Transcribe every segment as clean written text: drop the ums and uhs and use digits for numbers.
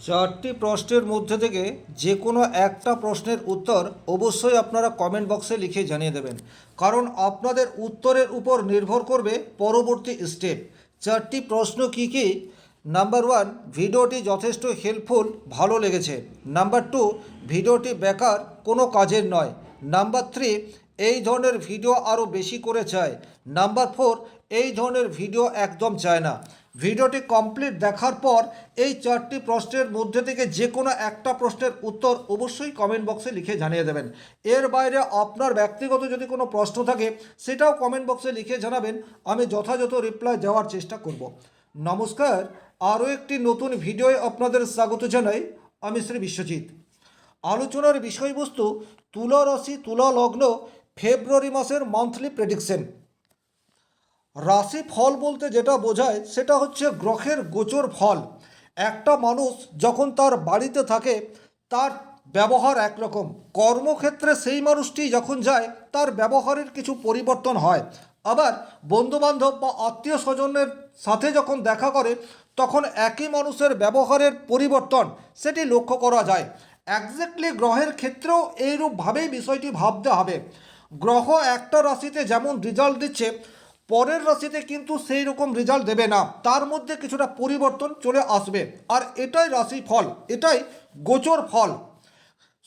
চারটি প্রশ্নের মধ্যে থেকে যে কোনো একটা প্রশ্নের উত্তর অবশ্যই আপনারা কমেন্ট বক্সে লিখে জানিয়ে দেবেন, কারণ আপনাদের উত্তরের উপর নির্ভর করবে পরবর্তী স্টেপ। চারটি প্রশ্ন কি কি? নাম্বার ওয়ান, ভিডিওটি যথেষ্ট হেল্পফুল, ভালো লেগেছে। নাম্বার টু, ভিডিওটি বেকার, কোনো কাজের নয়। নাম্বার থ্রি, এই ধরনের ভিডিও আরও বেশি করে চাই। নাম্বার ফোর, এই ধরনের ভিডিও একদম চায় না। ভিডিওটি কমপ্লিট দেখার পর এই চারটি প্রশ্নের মধ্যে থেকে যে কোনো একটা প্রশ্নের উত্তর অবশ্যই কমেন্ট বক্সে লিখে জানিয়ে দেবেন। এর বাইরে আপনার ব্যক্তিগত যদি কোনো প্রশ্ন থাকে সেটাও কমেন্ট বক্সে লিখে জানাবেন, আমি যথাযথ রিপ্লাই দেওয়ার চেষ্টা করব। নমস্কার, আরও একটি নতুন ভিডিওয় আপনাদের স্বাগত জানাই। আমি শ্রী বিশ্বজিৎ। আলোচনার বিষয়বস্তু তুলা রাশি তুলা লগ্ন ফেব্রুয়ারি মাসের মান্থলি প্রেডিকশন। রাশি ফল বলতে যেটা বোঝায় সেটা হচ্ছে গ্রহের গোচর ফল। একটা মানুষ যখন তার বাড়িতে থাকে তার ব্যবহার একরকম, কর্মক্ষেত্রে সেই মানুষটি যখন যায় তার ব্যবহারের কিছু পরিবর্তন হয়। আবার বন্ধুবান্ধব বা আত্মীয় স্বজনের সাথে যখন দেখা করে তখন একই মানুষের ব্যবহারের পরিবর্তন সেটি লক্ষ্য করা যায়। একজ্যাক্টলি গ্রহের ক্ষেত্রেও এইরূপভাবেই বিষয়টি ভাবতে হবে। গ্রহ একটা রাশিতে যেমন রেজাল্ট দিচ্ছে, পরের রাশিতে কিন্তু সেই রকম রেজাল্ট দেবে না, তার মধ্যে কিছুটা পরিবর্তন চলে আসবে। আর এটাই রাশি ফল, এটাই গোচর ফল।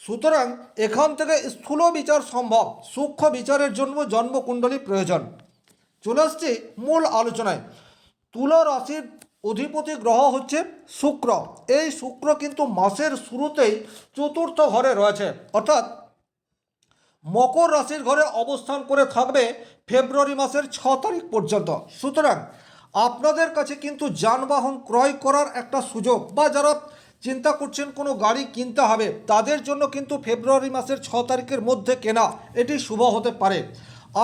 সুতরাং এখান থেকে স্থূল বিচার সম্ভব, সূক্ষ্ম বিচারের জন্য জন্মকুণ্ডলী প্রয়োজন। চলে আসছে মূল আলোচনায়। তুলা রাশির অধিপতি গ্রহ হচ্ছে শুক্র। এই শুক্র কিন্তু মাসের শুরুতেই চতুর্থ ঘরে রয়েছে, অর্থাৎ মকর রাশির ঘরে অবস্থান করে থাকবে ফেব্রুয়ারি মাসের 6 তারিখ পর্যন্ত। সুতরাং আপনাদের কাছে কিন্তু যানবাহন ক্রয় করার একটা সুযোগ, বা যারা চিন্তা করছেন কোনো গাড়ি কিনতে হবে তাদের জন্য কিন্তু ফেব্রুয়ারি মাসের 6 তারিখের মধ্যে কেনা এটি শুভ হতে পারে।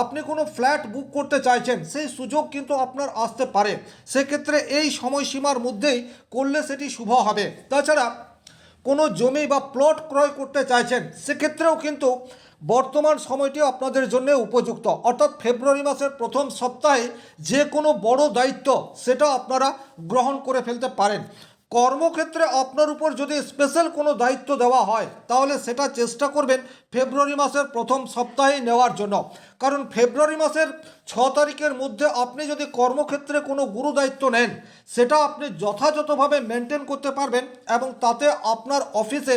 আপনি কোনো ফ্ল্যাট বুক করতে চাইছেন, সেই সুযোগ কিন্তু আপনার আসতে পারে, সেক্ষেত্রে এই সময়সীমার মধ্যেই করলে সেটি শুভ হবে। তাছাড়া কোনো জমি বা প্লট ক্রয় করতে চাইছেন সেক্ষেত্রেও কিন্তু বর্তমান সময়টি আপনাদের জন্য উপযুক্ত, অর্থাৎ ফেব্রুয়ারি মাসের প্রথম সপ্তাহে যে কোনো বড় দায়িত্ব সেটা আপনারা গ্রহণ করে ফেলতে পারেন। কর্মক্ষেত্রে আপনার উপর যদি স্পেশাল কোনো দায়িত্ব দেওয়া হয় তাহলে সেটা চেষ্টা করবেন ফেব্রুয়ারি মাসের প্রথম সপ্তাহেই নেওয়ার জন্য, কারণ ফেব্রুয়ারি মাসের 6 তারিখের মধ্যে আপনি যদি কর্মক্ষেত্রে কোনো গুরু দায়িত্ব নেন সেটা আপনি যথাযথভাবে মেনটেন করতে পারবেন, এবং তাতে আপনার অফিসে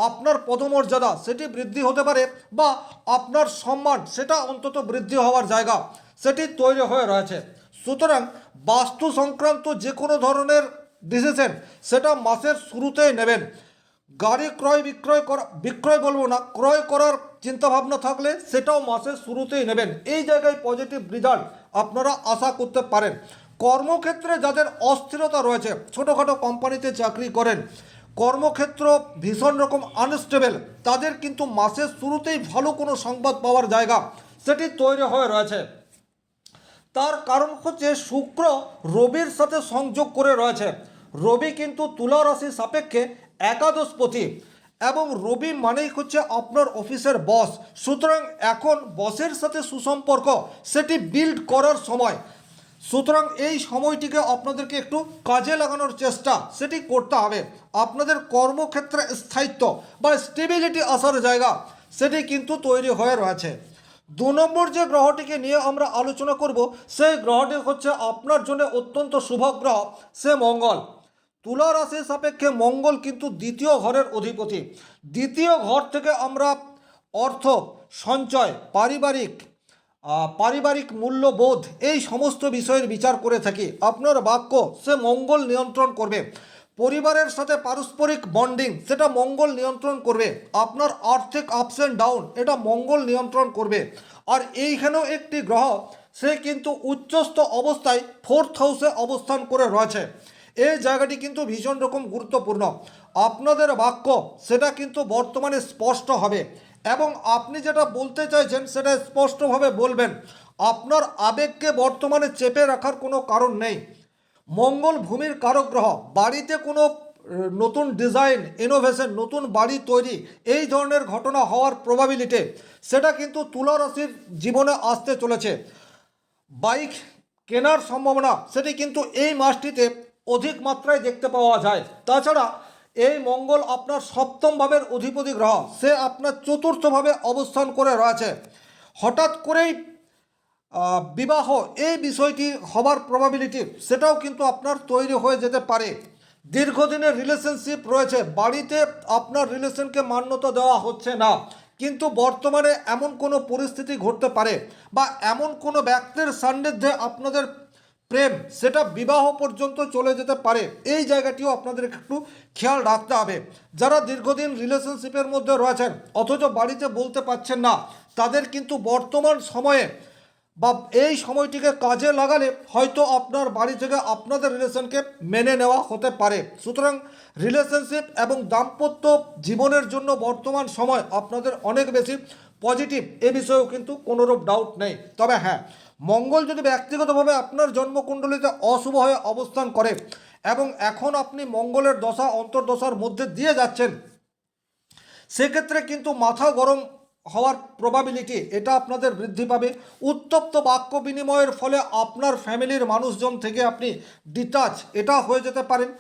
আপনার পদমর্যাদা সেটি বৃদ্ধি হতে পারে, বা আপনার সম্মান সেটা অন্তত বৃদ্ধি হওয়ার জায়গা সেটি তৈরি হয়ে রয়েছে। সুতরাং বাস্তু সংক্রান্ত যে কোনো ধরনের ডিসিশন সেটা মাসের শুরুতেই নেবেন। গাড়ি বিক্রয় বলবো না, ক্রয় করার চিন্তাভাবনা থাকলে সেটাও মাসের শুরুতেই নেবেন। এই জায়গায় পজিটিভ রেজাল্ট আপনারা আশা করতে পারেন। কর্মক্ষেত্রে যাদের অস্থিরতা রয়েছে, ছোটোখাটো কোম্পানিতে চাকরি করেন, কর্মক্ষেত্র ভীষণ রকম আনস্টেবল, তাদের কিন্তু মাসের শুরুতেই ভালো কোনো সংবাদ পাওয়ার জায়গা সেটি তৈরি হয়ে রয়েছে। তার কারণ হচ্ছে শুক্র রবির সাথে সংযোগ করে রয়েছে। রবি কিন্তু তুলা রাশি সাপেক্ষে একাদশপতি, এবং রবি মানেই হচ্ছে আপনার অফিসের বস। সুতরাং এখন বসের সাথে সুসম্পর্ক সেটি বিল্ড করার সময়। সুতরাং এই সময়টিকে আপনাদেরকে একটু কাজে লাগানোর চেষ্টা সেটি করতে হবে। আপনাদের কর্মক্ষেত্রে স্থায়িত্ব বা স্টেবিলিটি আসার জায়গা সেটি কিন্তু তৈরি হয়ে রয়েছে। 2 নম্বর যে গ্রহটিকে নিয়ে আমরা আলোচনা করব সেই গ্রহটি হচ্ছে আপনার জন্য অত্যন্ত শুভ গ্রহ, সে মঙ্গল। তুলা রাশির সাপেক্ষে মঙ্গল কিন্তু দ্বিতীয় ঘরের অধিপতি। দ্বিতীয় ঘর থেকে আমরা অর্থ সঞ্চয়, পারিবারিক মূল্যবোধ এই সমস্ত বিষয়ের বিচার করে থাকি। আপনার বাক্য সে মঙ্গল নিয়ন্ত্রণ করবে। পরিবারের সাথে পারস্পরিক বন্ডিং সেটা মঙ্গল নিয়ন্ত্রণ করবে। আপনার আর্থিক আপস অ্যান্ড ডাউন এটা মঙ্গল নিয়ন্ত্রণ করবে। আর এইখানেও একটি গ্রহ, সে কিন্তু উচ্চস্থ অবস্থায় 4th হাউসে অবস্থান করে রয়েছে। এই জায়গাটি কিন্তু ভীষণ রকম গুরুত্বপূর্ণ। আপনাদের বাক্য সেটা কিন্তু বর্তমানে স্পষ্ট হবে, এবং আপনি যেটা বলতে চাইছেন সেটা স্পষ্টভাবে বলবেন। আপনার আবেগকে বর্তমানে চেপে রাখার কোনো কারণ নেই। মঙ্গল ভূমির কারক গ্রহ, বাড়িতে কোনো নতুন ডিজাইন, ইনোভেশন, নতুন বাড়ি তৈরি এই ধরনের ঘটনা হওয়ার প্রবাবিলিটি সেটা কিন্তু তুলা রাশির জীবনে আসতে চলেছে। বাইক কেনার সম্ভাবনা সেটি কিন্তু এই মাসটিতে অধিক মাত্রায় দেখতে পাওয়া যায়। তাছাড়া এই মঙ্গল আপনার সপ্তম ভাবের অধিপতি গ্রহ, সে আপনার চতুর্থভাবে অবস্থান করে রয়েছে। হঠাৎ করেই বিবাহ এই বিষয়টি হবার প্রবাবিলিটি সেটাও কিন্তু আপনার তৈরি হয়ে যেতে পারে। দীর্ঘদিনের রিলেশনশিপ রয়েছে, বাড়িতে আপনার রিলেশনকে মান্যতা দেওয়া হচ্ছে না, কিন্তু বর্তমানে এমন কোনো পরিস্থিতি ঘটতে পারে বা এমন কোনো ব্যক্তির সান্নিধ্যে আপনাদের প্রেম সেটা বিবাহ পর্যন্ত চলে যেতে পারে। এই জায়গাটিও আপনাদের একটু খেয়াল রাখতে হবে। যারা দীর্ঘদিন রিলেশনশিপের মধ্যে রয়েছেন অথচ বাড়িতে বলতে পারছেন না, তাদের কিন্তু বর্তমান সময়ে বা এই সময়টিকে কাজে লাগালে হয়তো আপনার বাড়ি থেকে আপনাদের রিলেশনকে মেনে নেওয়া হতে পারে। সুতরাং রিলেশনশিপ এবং দাম্পত্য জীবনের জন্য বর্তমান সময় আপনাদের অনেক বেশি পজিটিভ, এ বিষয়েও কিন্তু কোনোরূপ ডাউট নেই। তবে হ্যাঁ, মঙ্গল যদি ব্যক্তিগতভাবে আপনার জন্মকুণ্ডলিতে অশুভ হয়ে অবস্থান করে এবং এখন আপনি মঙ্গলের দশা অন্তর্দশার মধ্যে দিয়ে যাচ্ছেন, সেক্ষেত্রে কিন্তু মাথা গরম হওয়ার প্রবাবিলিটি এটা আপনাদের বৃদ্ধি পাবে। উত্তপ্ত বাক্য বিনিময়ের ফলে আপনার ফ্যামিলির মানুষজন থেকে আপনি ডিটাচ এটা হয়ে যেতে পারেন।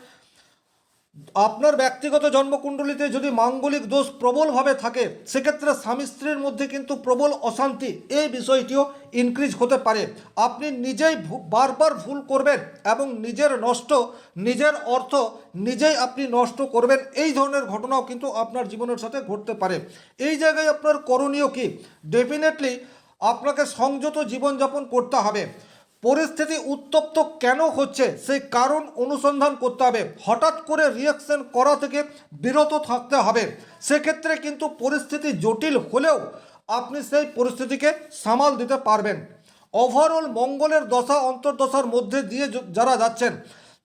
আপনার ব্যক্তিগত জন্মকুণ্ডলিতে যদি মাঙ্গলিক দোষ প্রবলভাবে থাকে, সেক্ষেত্রে স্বামী স্ত্রীর মধ্যে কিন্তু প্রবল অশান্তি এই বিষয়টিও ইনক্রিজ হতে পারে। আপনি নিজেই বারবার ভুল করবেন এবং নিজের অর্থ নিজেই আপনি নষ্ট করবেন, এই ধরনের ঘটনাও কিন্তু আপনার জীবনের সাথে ঘটতে পারে। এই জায়গায় আপনার করণীয় কি? ডেফিনেটলি আপনাকে সংযত জীবনযাপন করতে হবে। পরিস্থিতি উত্তপ্ত কেন হচ্ছে সেই কারণ অনুসন্ধান করতে হবে। হঠাৎ করে রিয়াকশন করা থেকে বিরত থাকতে হবে। সেক্ষেত্রে কিন্তু পরিস্থিতি জটিল হলেও আপনি সেই পরিস্থিতিকে সামাল দিতে পারবেন। ওভারঅল মঙ্গলের দশা অন্তর্দশার মধ্যে দিয়ে যারা যাচ্ছেন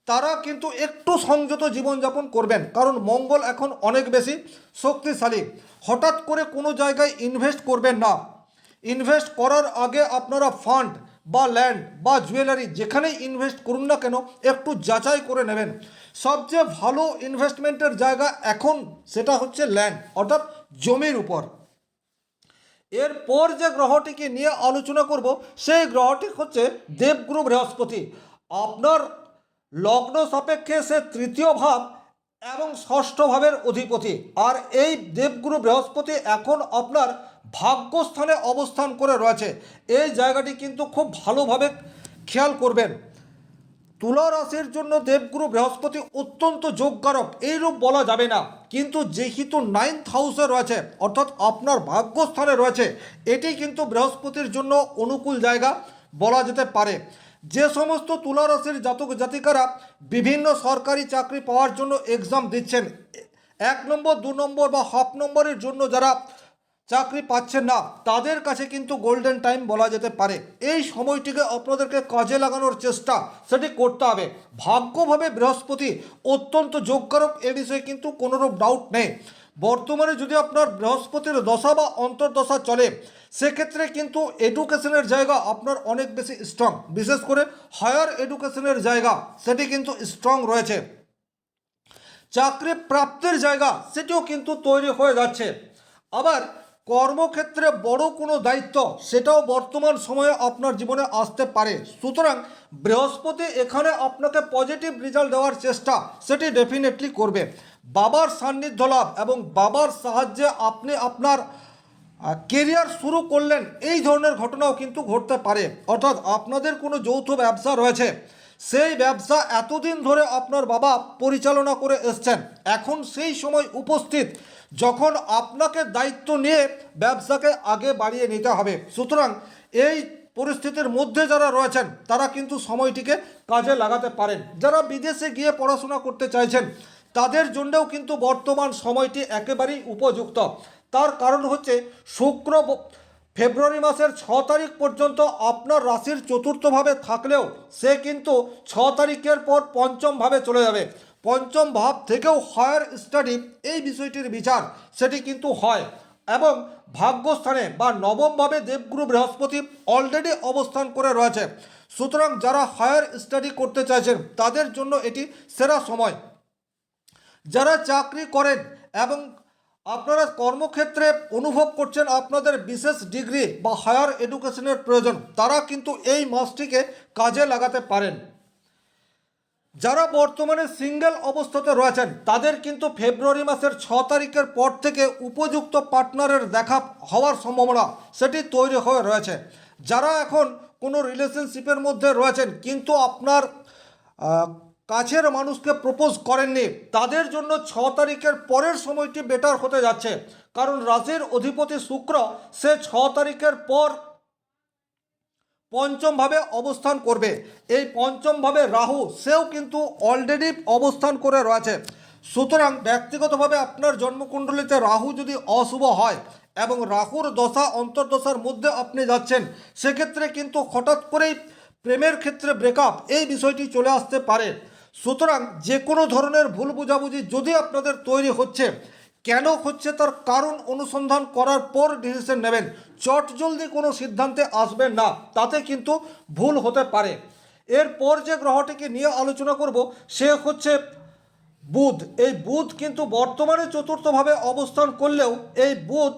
তারা কিন্তু একটু সংযত জীবনযাপন করবেন, কারণ মঙ্গল এখন অনেক বেশি শক্তিশালী। হঠাৎ করে কোনো জায়গায় ইনভেস্ট করবেন না। ইনভেস্ট করার আগে আপনারা ফান্ড বা ল্যান্ড বা জুয়েলারি যেখানেই ইনভেস্ট করুন না কেন একটু যাচাই করে নেবেন। সবচেয়ে ভালো ইনভেস্টমেন্টের জায়গা এখন সেটা হচ্ছে ল্যান্ড, অর্থাৎ জমির উপর। এরপর যে গ্রহটিকে নিয়ে আলোচনা করব সেই গ্রহটি হচ্ছে দেবগুরু বৃহস্পতি। আপনার লগ্ন সাপেক্ষে সে তৃতীয় ভাব এবং ষষ্ঠ ভাবের অধিপতি। আর এই দেবগুরু বৃহস্পতি এখন আপনার ভাগ্যস্থানে অবস্থান করে রয়েছে। এই জায়গাটি কিন্তু খুব ভালোভাবে খেয়াল করবেন। তুলা রাশির জন্য দেবগুরু বৃহস্পতি অত্যন্ত যোগকারক এইরূপ বলা যাবে না, কিন্তু যেহেতু 9th হাউসে রয়েছে অর্থাৎ আপনার ভাগ্যস্থানে রয়েছে, এটি কিন্তু বৃহস্পতির জন্য অনুকূল জায়গা বলা যেতে পারে। যে সমস্ত তুলা রাশির জাতক জাতিকারা বিভিন্ন সরকারি চাকরি পাওয়ার জন্য এক্সাম দিচ্ছেন, 1 নম্বর 2 নম্বর বা হাফ নম্বরের জন্য যারা চাকরি পাচ্ছেন না, তাদের কাছে কিন্তু গোল্ডেন টাইম বলা যেতে পারে। এই সময়টিকে আপনাদেরকে কাজে লাগানোর চেষ্টা সেটি করতে হবে। ভাগ্যভাবে বৃহস্পতি অত্যন্ত যোগকারক, এ বিষয়ে কিন্তু কোনোরূপ ডাউট নেই। বর্তমানে যদি আপনার বৃহস্পতির দশা বা অন্তর্দশা চলে, সেক্ষেত্রে কিন্তু এডুকেশনের জায়গা আপনার অনেক বেশি স্ট্রং, বিশেষ করে হায়ার এডুকেশনের জায়গা সেটি কিন্তু স্ট্রং রয়েছে। চাকরি প্রাপ্তির জায়গা সেটিও কিন্তু তৈরি হয়ে যাচ্ছে। আবার কর্মক্ষেত্রে বড় কোনো দায়িত্ব সেটাও বর্তমান সময়ে আপনার জীবনে আসতে পারে। সুতরাং বৃহস্পতি এখানে আপনাকে পজিটিভ রেজাল্ট দেওয়ার চেষ্টা সেটি ডেফিনেটলি করবে। বাবার সান্নিধ্য লাভ এবং বাবার সাহায্যে আপনি আপনার কেরিয়ার শুরু করলেন, এই ধরনের ঘটনাও কিন্তু ঘটতে পারে। অর্থাৎ আপনাদের কোনো যৌথ ব্যবসা রয়েছে, সেই ব্যবসা এতদিন ধরে আপনার বাবা পরিচালনা করে এসছেন, এখন সেই সময় উপস্থিত যখন আপনাকে দায়িত্ব নিয়ে ব্যবসাকে আগে বাড়িয়ে নিতে হবে। সুতরাং এই পরিস্থিতির মধ্যে যারা রয়েছেন তারা কিন্তু সময়টিকে কাজে লাগাতে পারেন। যারা বিদেশে গিয়ে পড়াশোনা করতে চাইছেন তাদের জন্যও কিন্তু বর্তমান সময়টি একেবারেই উপযুক্ত। তার কারণ হচ্ছে শুক্র ফেব্রুয়ারি মাসের 6 তারিখ পর্যন্ত আপনার রাশির চতুর্থভাবে থাকলেও সে কিন্তু 6 তারিখের পর পঞ্চম ভাবে চলে যাবে। পঞ্চম ভাব থেকেও হায়ার স্টাডি এই বিষয়টির বিচার সেটি কিন্তু হয় এবং ভাগ্যস্থানে বা নবমভাবে দেবগুরু বৃহস্পতি অলরেডি অবস্থান করে রয়েছে। সুতরাং যারা হায়ার স্টাডি করতে চাইছেন তাদের জন্য এটি সেরা সময়। যারা চাকরি করেন এবং আপনারা কর্মক্ষেত্রে অনুভব করছেন আপনাদের বিশেষ ডিগ্রি বা হায়ার এডুকেশনের প্রয়োজন, তারা কিন্তু এই মাসটিকে কাজে লাগাতে পারেন। যারা বর্তমানে সিঙ্গেল অবস্থাতে রয়েছেন তাদের কিন্তু ফেব্রুয়ারি মাসের 6 তারিখের পর থেকে উপযুক্ত পার্টনারের দেখা হওয়ার সম্ভাবনা সেটি তৈরি হয়ে রয়েছে। যারা এখন কোনো রিলেশনশিপের মধ্যে রয়েছেন কিন্তু আপনার কাছের মানুষকে প্রপোজ করেননি, তাদের জন্য 6 তারিখের পরের সময়টি বেটার হতে যাচ্ছে। কারণ রাশির অধিপতি শুক্র সে 6 তারিখের পর পঞ্চম ভাবে অবস্থান করবে। এই পঞ্চম ভাবে রাহু সেও কিন্তু অলরেডি অবস্থান করে রয়েছে। সুতরাং ব্যক্তিগতভাবে আপনার জন্মকুণ্ডলিতে রাহু যদি অশুভ হয় এবং রাহুর দশা অন্তর্দশার মধ্যে আপনি যাচ্ছেন, সেক্ষেত্রে কিন্তু হঠাৎ করেই প্রেমের ক্ষেত্রে ব্রেকআপ এই বিষয়টি চলে আসতে পারে। সুতরাং যে কোনো ধরনের ভুল বোঝাবুঝি যদি আপনাদের তৈরি হচ্ছে, কেন হচ্ছে তার কারণ অনুসন্ধান করার পর ডিসিশন নেবেন। চটজলদি কোনো সিদ্ধান্তে আসবেন না, তাতে কিন্তু ভুল হতে পারে। এরপর যে গ্রহটিকে নিয়ে আলোচনা করব সে হচ্ছে বুধ। এই বুধ কিন্তু বর্তমানে চতুর্থভাবে অবস্থান করলেও এই বুধ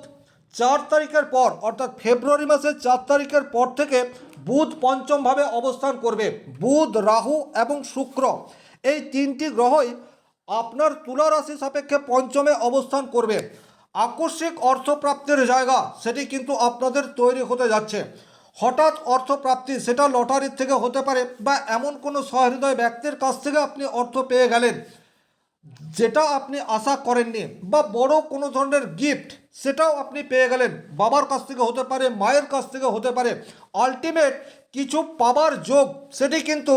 4 তারিখের পর অর্থাৎ ফেব্রুয়ারি মাসের 4 তারিখের পর থেকে বুধ পঞ্চমভাবে অবস্থান করবে। বুধ, রাহু এবং শুক্র এই তিনটি গ্রহই আপনার তুলা রাশি সাপেক্ষে পঞ্চমে অবস্থান করবে। আকস্মিক অর্থপ্রাপ্তির জায়গা সেটি কিন্তু আপনাদের তৈরি হতে যাচ্ছে। হঠাৎ অর্থপ্রাপ্তি সেটা লটারির থেকে হতে পারে বা এমন কোনো সহৃদয় ব্যক্তির কাছ থেকে আপনি অর্থ পেয়ে গেলেন যেটা আপনি আশা করেননি, বা বড় কোনো ধরনের গিফট সেটাও আপনি পেয়ে গেলেন। বাবার কাছ থেকে হতে পারে, মায়ের কাছ থেকে হতে পারে। আলটিমেট কিছু পাবার যোগ সেটি কিন্তু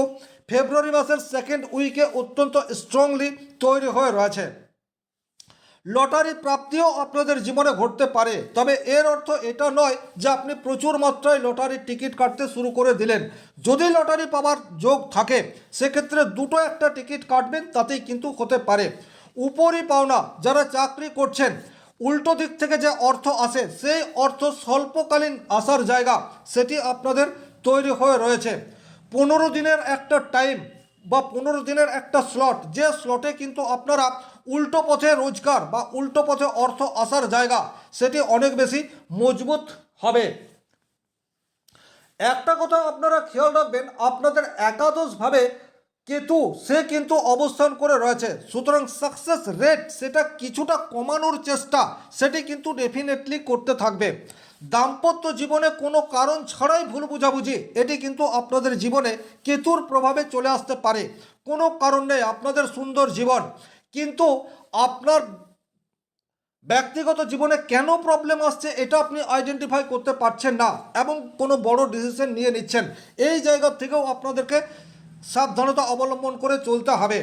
ফেব্রুয়ারি মাসের সেকেন্ড উইকে অত্যন্ত স্ট্রংলি তৈরি হয়ে রয়েছে। লটারি প্রাপ্তিও আপনাদের জীবনে ঘটতে পারে, তবে এর অর্থ এটা নয় যে আপনি প্রচুর মাত্রায় লটারির টিকিট কাটতে শুরু করে দিলেন। যদি লটারি পাওয়ার যোগ থাকে সেক্ষেত্রে দুটো একটা টিকিট কাটবেন, তাতেই কিন্তু হতে পারে। উপরি পাওনা যারা চাকরি করছেন, উল্টো দিক থেকে যে অর্থ আসে সেই অর্থ স্বল্পকালীন আসার জায়গা সেটি আপনাদের তৈরি হয়ে রয়েছে। 15 দিনের একটা টাইম বা 15 দিনের একটা স্লট, যে স্লটে কিন্তু আপনারা উল্টো পথে রোজগার বা উল্টো পথে অর্থ আসার জায়গা সেটি অনেক বেশি মজবুত হবে। একটা কথা আপনারা খেয়াল রাখবেন, আপনাদের একাদশভাবে কেতু সে কিন্তু অবস্থান করে রয়েছে। সুতরাং সাকসেস রেট সেটা কিছুটা কমানোর চেষ্টা সেটি কিন্তু ডেফিনেটলি করতে থাকবে। দাম্পত্য জীবনে কোনো কারণ ছাড়াই ভুল বোঝাবুঝি এটি কিন্তু আপনাদের জীবনে কেতুর প্রভাবে চলে আসতে পারে। কোনো কারণ নেই আপনাদের সুন্দর জীবন, কিন্তু আপনার ব্যক্তিগত জীবনে কেন প্রবলেম আসছে এটা আপনি আইডেন্টিফাই করতে পারছেন না এবং কোনো বড় ডিসিশন নিয়ে নিচ্ছেন। এই জায়গা থেকেও আপনাদেরকে সাবধানতা অবলম্বন করে চলতে হবে।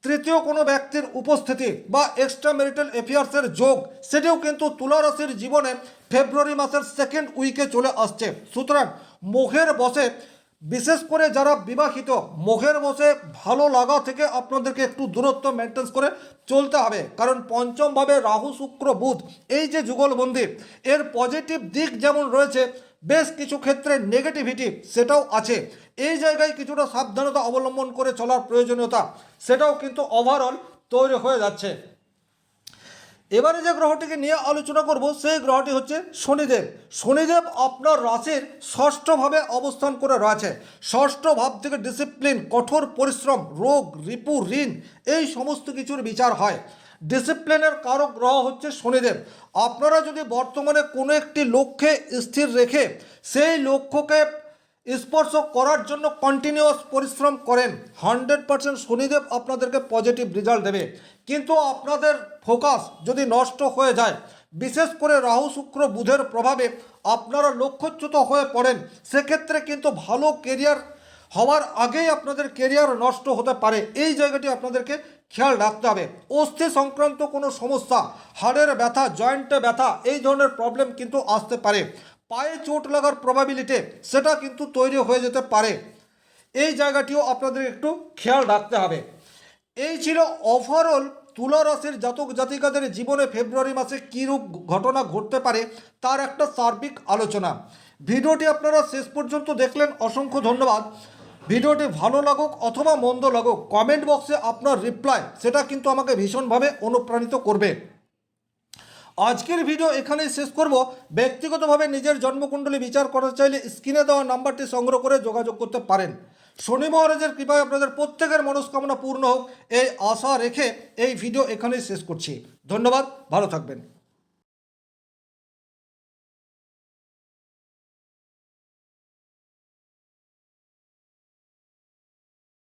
তৃতীয় কোনো ব্যক্তির উপস্থিতি বা এক্সট্রা ম্যারিটাল অ্যাফেয়ার্সের যোগ সেটিও কিন্তু তুলা রাশির জীবনে ফেব্রুয়ারি মাসের সেকেন্ড উইকে চলে আসছে। সুতরাং মোহের বশে, বিশেষ করে যারা বিবাহিত, মোহের বশে ভালো লাগা থেকে আপনাদেরকে একটু দূরত্ব মেনটেন করে চলতে হবে। কারণ পঞ্চমভাবে রাহু, শুক্র, বুধ এই যে যুগলবন্দি, এর পজিটিভ দিক যেমন রয়েছে, বেশ কিছু ক্ষেত্রে নেগেটিভিটি সেটাও আছে। এই জায়গায় কিছুটা সাবধানতা অবলম্বন করে চলার প্রয়োজনীয়তা সেটাও কিন্তু ওভারঅল তৈরি হয়ে যাচ্ছে। এবারে যে গ্রহটিকে নিয়ে আলোচনা করব সেই গ্রহটি হচ্ছে শনিদেব। শনিদেব আপনার রাশির ষষ্ঠভাবে অবস্থান করে রয়েছে। ষষ্ঠ ভাব থেকে ডিসিপ্লিন, কঠোর পরিশ্রম, রোগ, রিপু, ঋণ এই সমস্ত কিছুর বিচার হয়। ডিসিপ্লিনের কারক গ্রহ হচ্ছে শনিদেব। আপনারা যদি বর্তমানে কোনো একটি লক্ষ্যে স্থির রেখে সেই লক্ষ্যকে স্পর্শ করার জন্য কন্টিনিউয়াস পরিশ্রম করেন, 100% শনিদেব আপনাদেরকে পজিটিভ রেজাল্ট দেবে। কিন্তু আপনাদের ফোকাস যদি নষ্ট হয়ে যায়, বিশেষ করে রাহু, শুক্র, বুধের প্রভাবে আপনারা লক্ষ্যচ্যুত হয়ে পড়েন, সেক্ষেত্রে কিন্তু ভালো কেরিয়ার হওয়ার আগেই আপনাদের কেরিয়ার নষ্ট হতে পারে। এই জায়গাটি আপনাদেরকে খেয়াল রাখতে হবে। অস্থি সংক্রান্ত কোনো সমস্যা, হাড়ের ব্যথা, জয়েন্টে ব্যথা এই ধরনের প্রবলেম কিন্তু আসতে পারে। পায়ে চোট লাগার প্রবাবিলিটি সেটা কিন্তু তৈরি হয়ে যেতে পারে। এই জায়গাটিও আপনাদের একটু খেয়াল রাখতে হবে। এই ছিল ওভারঅল তুলা রাশির জাতক জাতিকাদের জীবনে ফেব্রুয়ারি মাসে কীরূপ ঘটনা ঘটতে পারে তার একটা সার্বিক আলোচনা। ভিডিওটি আপনারা শেষ পর্যন্ত দেখলেন, অসংখ্য ধন্যবাদ। ভিডিওটি ভালো লাগুক অথবা মন্দ লাগুক, কমেন্ট বক্সে আপনার রিপ্লাই সেটা কিন্তু আমাকে ভীষণভাবে অনুপ্রাণিত করবে। আজকের ভিডিও এখানেই শেষ করব। ব্যক্তিগতভাবে নিজের জন্মকুণ্ডলী বিচার করতে চাইলে স্ক্রিনে দেওয়া নাম্বারটি সংগ্রহ করে যোগাযোগ করতে পারেন। শনি মহারাজের কৃপায় আপনাদের প্রত্যেকের মনস্কামনা পূর্ণ হোক এই আশা রেখে এই ভিডিও এখানেই শেষ করছি। ধন্যবাদ, ভালো থাকবেন।